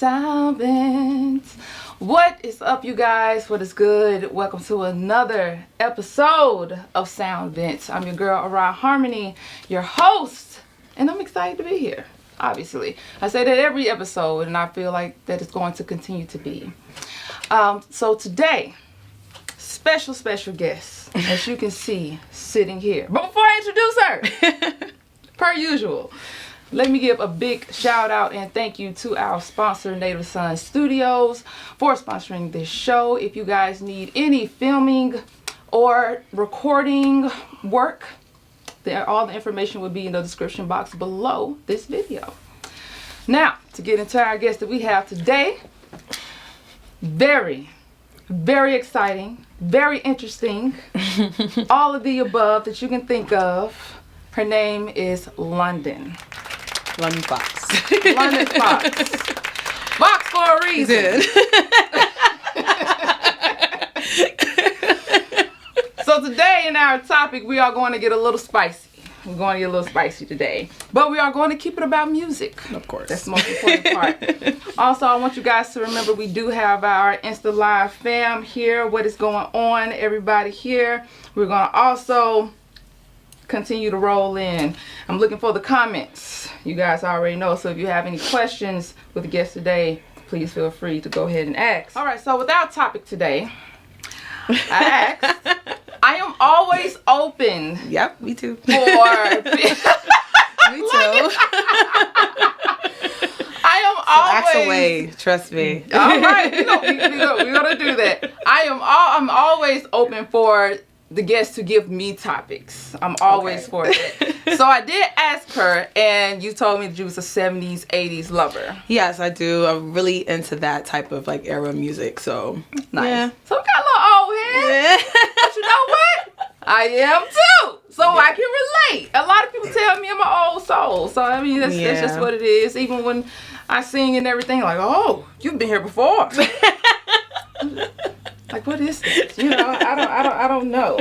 Sound Vents. What is up, you guys? What is good? Welcome to another episode of Sound Vents. I'm your girl, Arye Harmony, your host, and I'm excited to be here, obviously. I say that every episode, and I feel like that it's going to continue to be. So today, special guest, as you can see, sitting here. But before I introduce her, per usual, let me give a big shout out and thank you to our sponsor, Native Sun Studios, for sponsoring this show. If you guys need any filming or recording work, all the information will be in the description box below this video. Now, to get into our guest that we have today, very exciting, very interesting, all of the above that you can think of. Her name is London Foxx. London Foxx. Foxx for a reason. So today in our topic, we are going to get a little spicy. We're going to get a little spicy today. But we are going to keep it about music. Of course. That's the most important part. Also, I want you guys to remember we do have our Insta Live fam here. What is going on, everybody here. We're going to also continue to roll in. I'm looking for the comments. You guys already know. So if you have any questions with the guest today, please feel free to go ahead and ask. All right, so with our topic today, I asked, I am always open. Yep, me too. For me too. I am always. Ask away, trust me. All right, we're gonna do that. I'm always open for the guests to give me topics. I'm always for that. So I did ask her, and you told me that you was a 70s, 80s lover. Yes, I do. I'm really into that type of like era music. So nice. Yeah. So we got a little old head. Yeah. But you know what? I am too. So yeah. I can relate. A lot of people tell me I'm an old soul. So I mean, that's just what it is. Even when I sing and everything, like, oh, you've been here before. Like, what is this? You know, I don't know.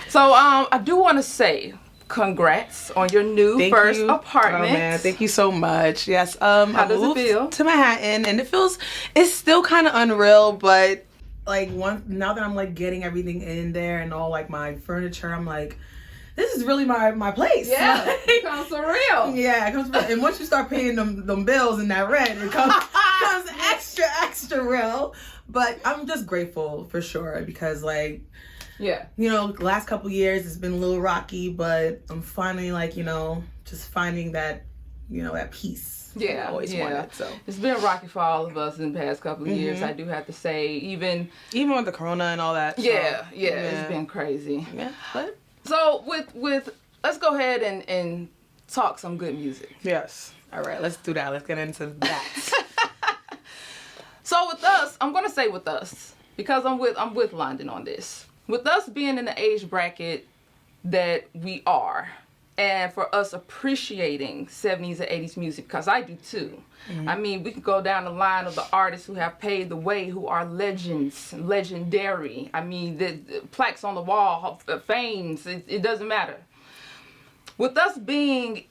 So I do want to say congrats on your new first apartment. Oh man, thank you so much. Yes. How does it feel? To Manhattan, and it's still kind of unreal, but like now that I'm like getting everything in there and all like my furniture, I'm like, this is really my place. Yeah, it becomes surreal. Yeah, it comes. And once you start paying them bills and that rent, it comes extra real. But I'm just grateful for sure because like, yeah, you know, the last couple years it's been a little rocky, but I'm finally like, you know, just finding that, you know, that peace. Yeah, I always wanted. So it's been rocky for all of us in the past couple of years. I do have to say, even with the corona and all that. Yeah, it's been crazy. Yeah, but so with let's go ahead and talk some good music. Yes. All right, let's do that. Let's get into that. So with us, I'm gonna say with us because I'm with London on this. With us being in the age bracket that we are, and for us appreciating 70s and 80s music, because I do too. Mm-hmm. I mean, we could go down the line of the artists who have paved the way, who are legends, legendary. I mean, the plaques on the wall, fames, it doesn't matter. With us being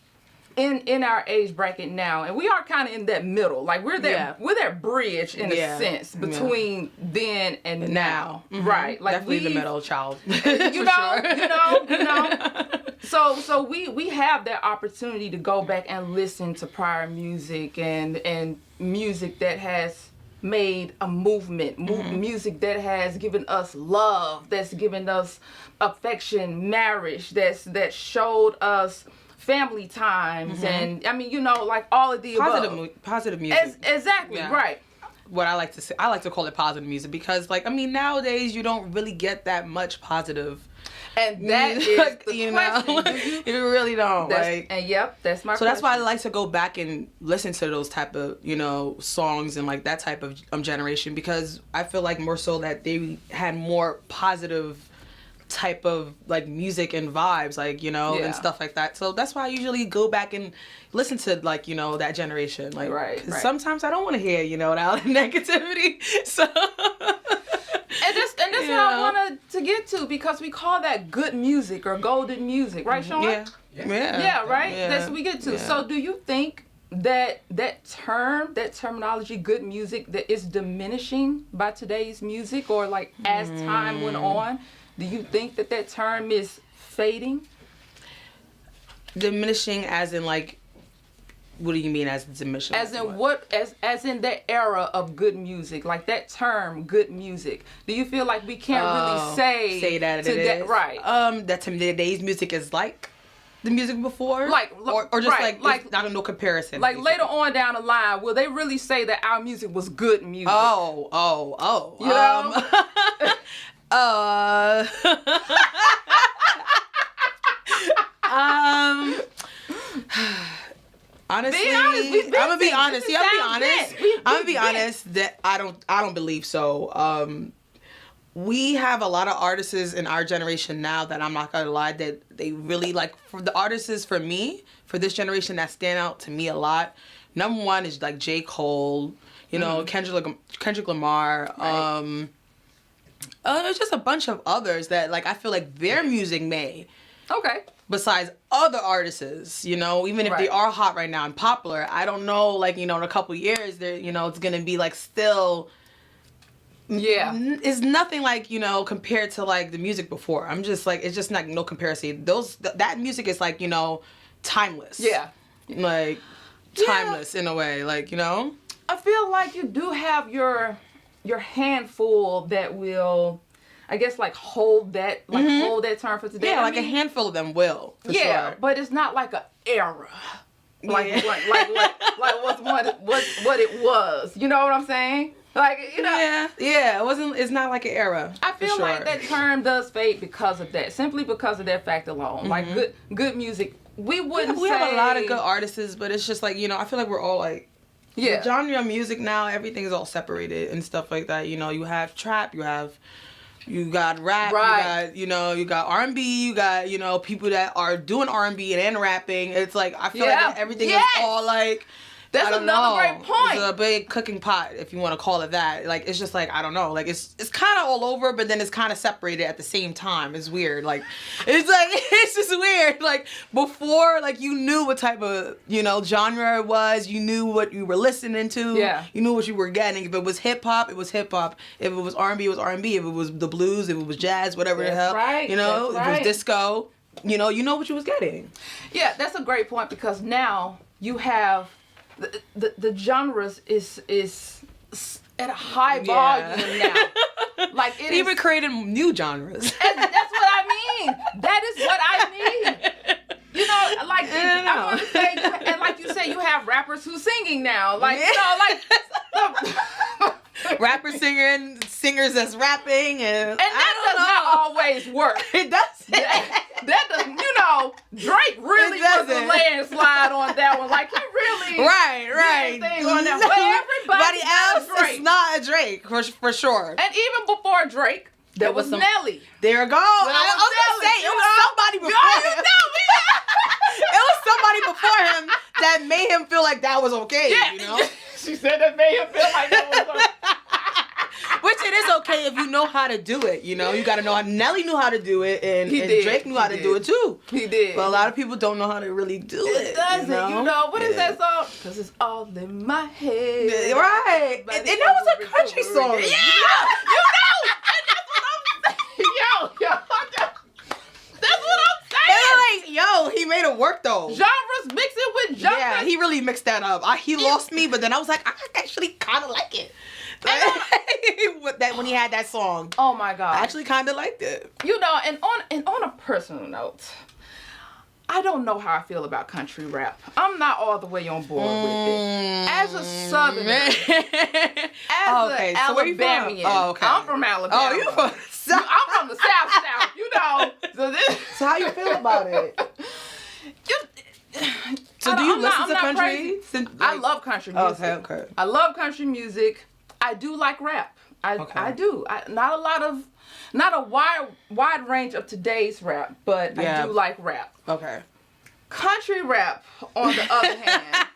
in our age bracket now, and we are kind of in that middle, like we're that bridge in a sense between then and now. Mm-hmm. Right? Like definitely the middle child. You know. So we have that opportunity to go back and listen to prior music and music that has made a movement, music that has given us love, that's given us affection, marriage, that showed us family times, and I mean, you know, like all of the positive music. Exactly, right. What I like to say, I like to call it positive music because, like, I mean, nowadays you don't really get that much positive. And that is the you question. know, you really don't. Like, and that's my. So question. that's why I like to go back and listen to those type of, you know, songs and like that type of generation, because I feel like more so that they had more positive type of like music and vibes, like, you know, and stuff like that. So that's why I usually go back and listen to, like, you know, that generation, like, right. Sometimes I don't want to hear, you know, that negativity. So and that's what I wanted to get to, because we call that good music or golden music, right, Sean? Yeah, right. Yeah. That's what we get to. So do you think that terminology, good music, that is diminishing by today's music, or like as time went on? Do you think that term is fading? Diminishing as in like, what do you mean as diminishing? As in what? As in the era of good music, like that term, good music. Do you feel like we can't really say that it is? Right. That today's music is like the music before, or just right, like it's not no comparison. Like later on down the line, will they really say that our music was good music? Oh. You know? Honestly, I'm gonna be honest. Yeah, I'm gonna be honest that I don't believe so. We have a lot of artists in our generation now that I'm not gonna lie that they really like. For the artists, for me, for this generation that stand out to me a lot. Number one is like J. Cole, you know, Kendrick Lamar. Right. There's just a bunch of others that like I feel like their music may. Okay. Besides other artists, you know, even if they are hot right now and popular, I don't know, like, you know, in a couple years, they're, you know, it's gonna be like still. Yeah. It's nothing like, you know, compared to like the music before. I'm just like, it's just like no comparison. That music is like, you know, timeless. Yeah. Like timeless in a way, like, you know. I feel like you do have your handful that will, I guess, like hold that term for today. Yeah, like a handful of them will. For sure. But it's not like an era. Like what it was. You know what I'm saying? Like, you know. Yeah. It's not like an era. I feel like that term does fade because of that. Simply because of that fact alone. Like good music. We wouldn't we have a lot of good artists, but it's just like, you know, I feel like we're all like. Yeah. The genre of music now, everything is all separated and stuff like that. You know, you have trap, you got rap, you got R&B, you got, you know, people that are doing R&B and rapping. It's like, I feel like everything is all like, that's another great point. It's a big cooking pot, if you want to call it that. Like, it's just like, I don't know. Like, it's kind of all over, but then it's kind of separated at the same time. It's weird. Like, it's just weird. Like, before, like, you knew what type of, you know, genre it was. You knew what you were listening to. Yeah. You knew what you were getting. If it was hip-hop, it was hip-hop. If it was R&B, it was R&B. If it was the blues, if it was jazz, whatever the hell. Right. You know, if it was disco, you know what you was getting. Yeah, that's a great point because now you have... The genres is at a high volume now. Like it even created new genres. And that's what I mean. That is what I mean. You know, like I want to say, and like you say, you have rappers who's singing now. Like you know, like rappers singing, singers that's rapping, and that does not always work. It does. That does, you know, Drake really was a landslide on that one. Like he really right. Thing on that. But everybody else is not a Drake for sure. And even before Drake, there was Nelly. There you go. I was gonna say it was somebody before him. It was somebody before him that made him feel like that was okay. Yeah. You know. She said that made him feel like that was okay. Which it is okay if you know how to do it, you know. You got to know how. Nelly knew how to do it, and Drake knew how to do it too. He did. But a lot of people don't know how to really do it. It doesn't. You know what is that song? Because it's all in my head. Right. And that was a country song. Yeah. You know. And that's what I'm saying. Yo. That's what I'm saying. Like, yo, he made it work though. Genres mixing with genres. Yeah, he really mixed that up. He lost me, but then I was like, I actually kind of like it. That when he had that song. Oh my God. I actually kind of liked it. You know, and on a personal note, I don't know how I feel about country rap. I'm not all the way on board with it. As a Southerner, as an Alabamian, I'm from Alabama. Oh, you from South? I'm from the South, you know. So how you feel about it? So do you listen to country? I love country music. Okay. I love country music. I do like rap. I do. Not a wide range of today's rap, but I do like rap. Okay. Country rap, on the other hand,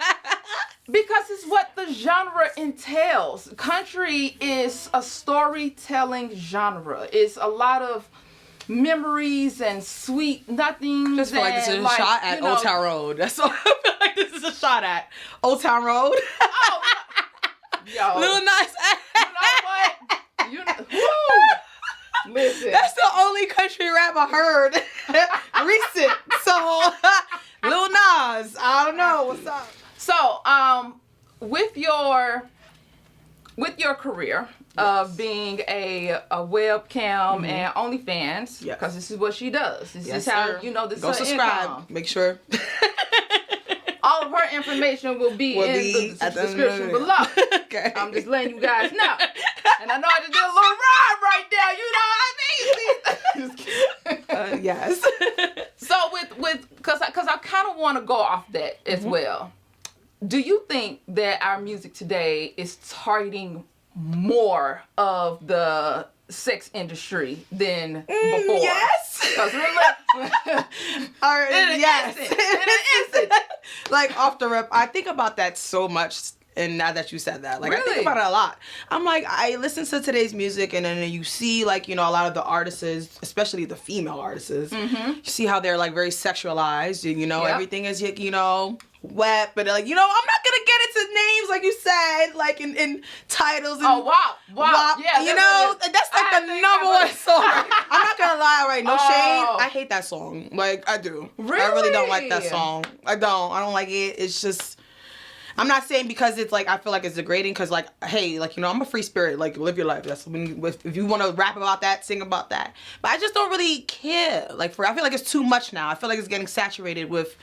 because it's what the genre entails. Country is a storytelling genre. It's a lot of memories and sweet nothings. Just feel like this is a like, shot at Old Town Road. That's all I feel like this is a shot at. Old Town Road. Oh, yo. Lil Nas X. You know what? Woo! Listen. That's the only country rap I heard recent. So, Lil Nas, I don't know. What's up? So, with your career of being a webcam and OnlyFans, because this is what she does. This is how, sir. this Go is her subscribe. income. Make sure. All of her information will be in the description below. Okay. I'm just letting you guys know. And I know I just did a little rhyme right there. You know what I mean? Just kidding. Yes. So because I kind of want to go off that as well. Do you think that our music today is targeting more of the sex industry than before? Yes. Because really, Yes. in an instant. Like off the rip, I think about that so much. And now that you said that, like I think Really? about it a lot. I'm like, I listen to today's music, and then you see like a lot of the artists, especially the female artists. You see how they're like very sexualized. Yep. Everything is wet, but like I'm not gonna get into names like you said, like in titles. And Oh wow. Yeah. that's like the number one song. I'm not gonna lie, right? No shade. I hate that song. Like I do. Really? I really don't like that song. I don't like it. It's just. I'm not saying because it's like I feel like it's degrading, because like hey, like I'm a free spirit, like live your life. That's when if you want to rap about that, sing about that. But I just don't really care. Like I feel like it's too much now. I feel like it's getting saturated with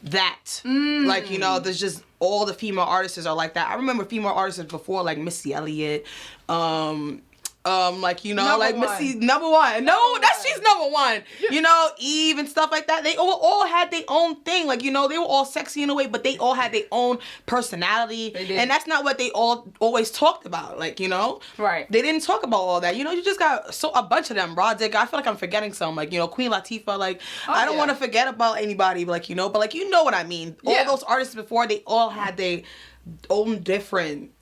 that. Like there's just all the female artists are like that. I remember female artists before, like Missy Elliott, like Missy number one. She's number one. Eve and stuff like that. They all had their own thing. Like they were all sexy in a way, but they all had their own personality. And that's not what they all always talked about. Like Right. They didn't talk about all that. You just got a bunch of them. Rod Digger. I feel like I'm forgetting some. Like Queen Latifah. Like I don't want to forget about anybody. But but like what I mean. Yeah. All those artists before, they all had their own different.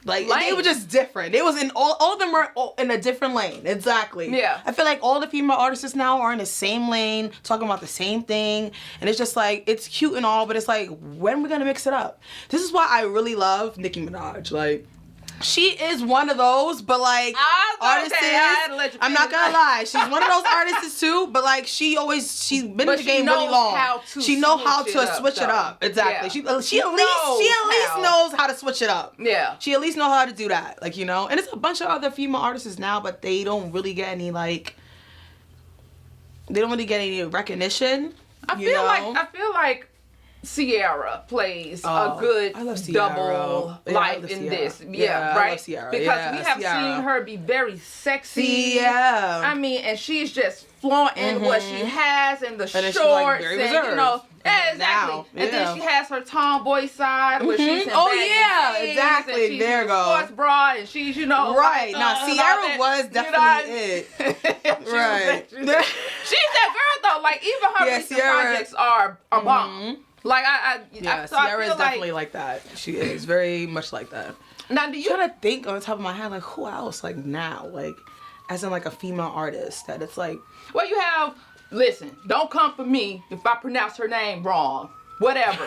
Like, lane. They were just different. It was in all of them were in a different lane. Exactly. Yeah. I feel like all the female artists now are in the same lane, talking about the same thing. And it's just like, it's cute and all, but it's like, when are we going to mix it up? This is why I really love Nicki Minaj. Like, she is one of those, but like, artists. I'm not going to lie. She's one of those artists too, but like, she's been in the game really long. She knows how to switch it up. Exactly. Yeah. She at least knows how to switch it up. Yeah. She at least knows how to do that. Like, and it's a bunch of other female artists now, but they don't really get any recognition. I feel like Ciara plays a good double life in this. Yeah, right? I love Ciara. Because we have seen her be very sexy. Yeah. I mean, and she's just flaunting what she has and the shorts. Like very and, reserved. Yeah, exactly. And then she has her tomboy side where she's in exactly. There you go. Sports bra and she's, right. Now, Ciara was definitely it. Right. She's that girl though. Like even her recent projects are bomb. Like Ciara is definitely like that. She is very much like that. Now, do you trying to think on the top of my head, like who else, like now, like as in like a female artist that it's like. Well, you have. Listen, don't come for me if I pronounce her name wrong. Whatever.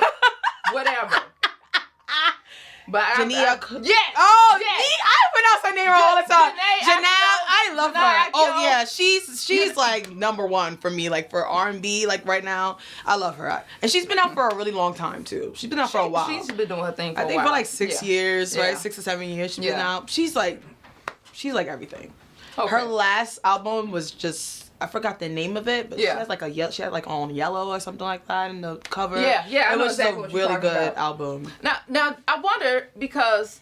But Jania. Yes. Oh, yes. I pronounce her name wrong all the time. Janelle, I love her. Oh yeah, she's like number one for me, like for R&B, like right now. I love her, and she's been out for a really long time too. She's been out for a while. She's been doing her thing for a while. I think for like 6 years, right? Yeah. 6 or 7 years she's been out. She's like everything. Okay. Her last album was just. I forgot the name of it, but she has like she had like on yellow or something like that in the cover. Yeah. It was a really good album. Now I wonder, because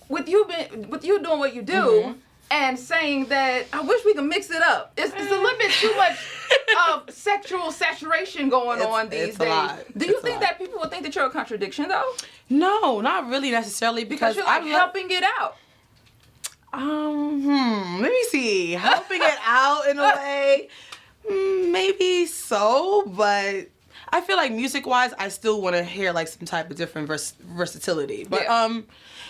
with you doing what you do and saying that I wish we could mix it up. It's a little bit too much of sexual saturation going on these days. Do you think that people would think that you're a contradiction though? No, not really necessarily, because you're like helping it out. Let me see. Helping it out in a way, maybe so, but I feel like music-wise, I still want to hear like some type of different versatility. But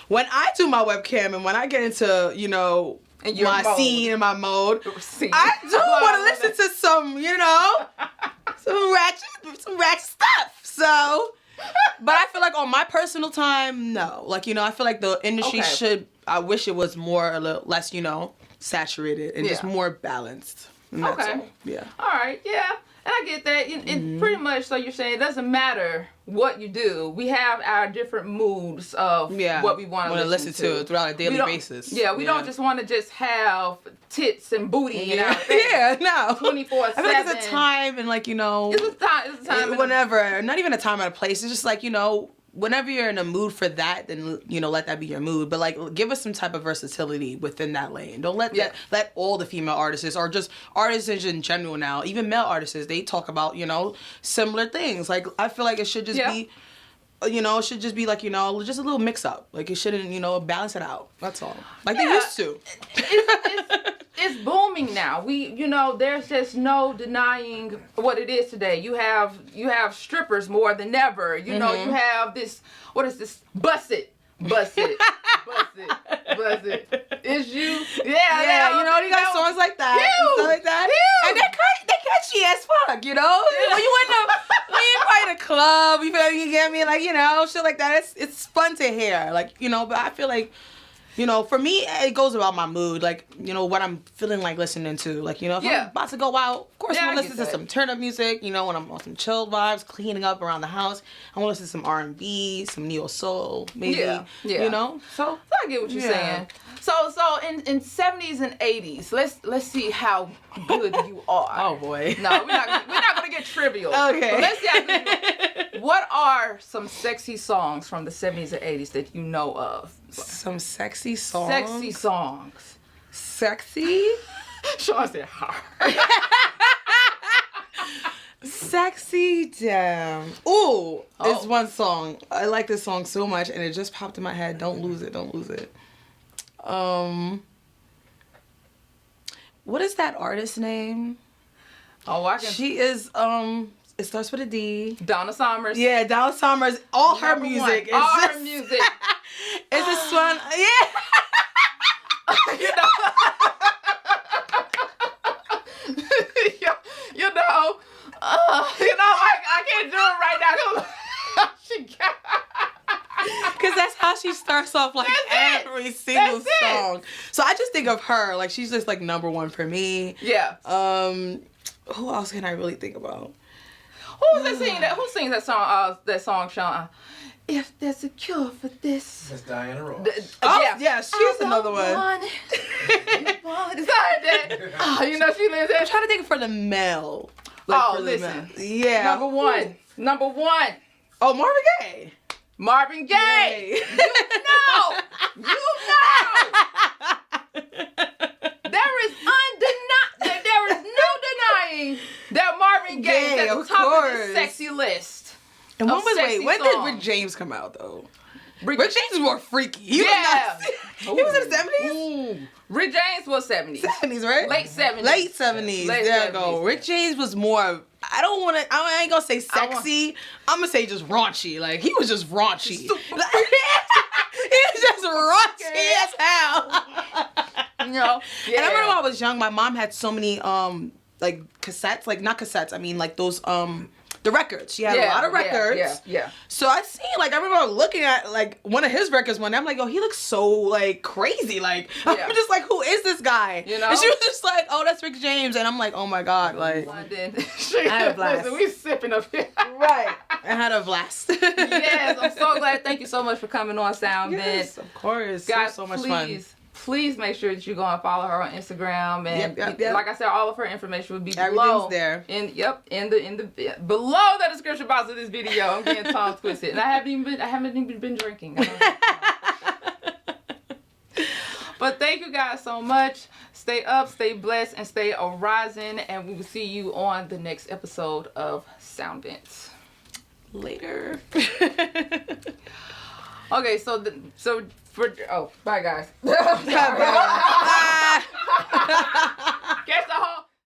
when I do my webcam and when I get into in your my mode. scene and my mode. Scene. I do want to listen to some, some ratchet stuff. So, but I feel like on my personal time, no. Like, I feel like the industry I wish it was more, a little less, saturated and just more balanced. And that's all. Yeah. All right. Yeah. And I get that. It pretty much, so you're saying it doesn't matter what you do. We have our different moods of what we want to listen to throughout a daily basis. Yeah, we don't just want to just have tits and booty in our face. Yeah, no. 24/7. I feel like it's a time and It's a time. Whenever. Not even a time and a place. It's just like, whenever you're in a mood for that, then let that be your mood. But like, give us some type of versatility within that lane. Don't let let all the female artists or just artists in general now, even male artists, they talk about similar things. Like, I feel like it should just be. It should just be like, just a little mix up. Like, it shouldn't, balance it out. That's all. Like they used to. It's booming now. There's just no denying what it is today. You have strippers more than ever. You have this, what is this? Bust it. It's you. Yeah. You got songs like that. You. Stuff like that. And they're catchy as fuck, When you play the club, you feel me? You get me? Like, shit like that. It's fun to hear. Like, but I feel like, for me, it goes about my mood. Like, what I'm feeling like listening to. Like, if I'm about to go out, of course, I'm going to listen to some turn-up music. When I'm on some chill vibes, cleaning up around the house, I'm going to listen to some R&B, some neo-soul, maybe. Yeah. So I get what you're saying. So in 70s and 80s, let's see how good you are. Oh, boy. No, we're not going to get trivial. Okay. But let's see how good you are. What are some sexy songs from the 70s and 80s that you know of? Some sexy songs? Sexy songs. Sexy? Sean said, hard. Sexy, damn. Ooh, it's one song. I like this song so much, and it just popped in my head. Don't lose it. What is that artist's name? She is, it starts with a D. Donna Summers. Yeah, Donna Summers. All her music. Her music. Is this one? Yeah. I can't do it right now. She got. Because that's how she starts off, like, every single song. So I just think of her, like, she's just, like, number one for me. Yeah. Who else can I really think about? Who sings that song? That song, Sean. If there's a cure for this. That's Diana Ross. Yeah, she's another one. It's not that. She lives there. I'm trying to think for the male. Like, listen. Yeah. Number one. Oh, Marvin Gaye. Marvin Gaye. You know. There is no denying that Marvin Gaye is at the top of the sexy list. And when did Rick James come out, though? Rick James is more freaky. He was in the 70s? Ooh. Rick James was 70s. 70s, right? Late 70s. Late 70s. There you go. Rick James was more, I ain't gonna say sexy. I'm gonna say just raunchy. Like, he was just raunchy. He was just raunchy as hell. And I remember when I was young, my mom had so many, like, cassettes. Like, not cassettes. I mean, like, those, the records. She had a lot of records. Yeah. So I remember looking at, like, one of his records one day. I'm like, he looks so, like, crazy. Like, I'm just like, who is this guy? And she was just like, oh, that's Rick James. And I'm like, oh my God. Like, London. I had a blast. Listen, we sipping up here. Right. I had a blast. Yes, I'm so glad. Thank you so much for coming on Sound Vent. Yes, of course. Guys, so much fun. Please make sure that you go and follow her on Instagram, and yep. like I said, all of her information will be below. Everything's there. In the below the description box of this video. I'm getting tongue twisted, and I haven't even been drinking. But thank you guys so much. Stay up, stay blessed, and stay arising, and we will see you on the next episode of Sound Vents. Later. Okay, bye guys. Catch the whole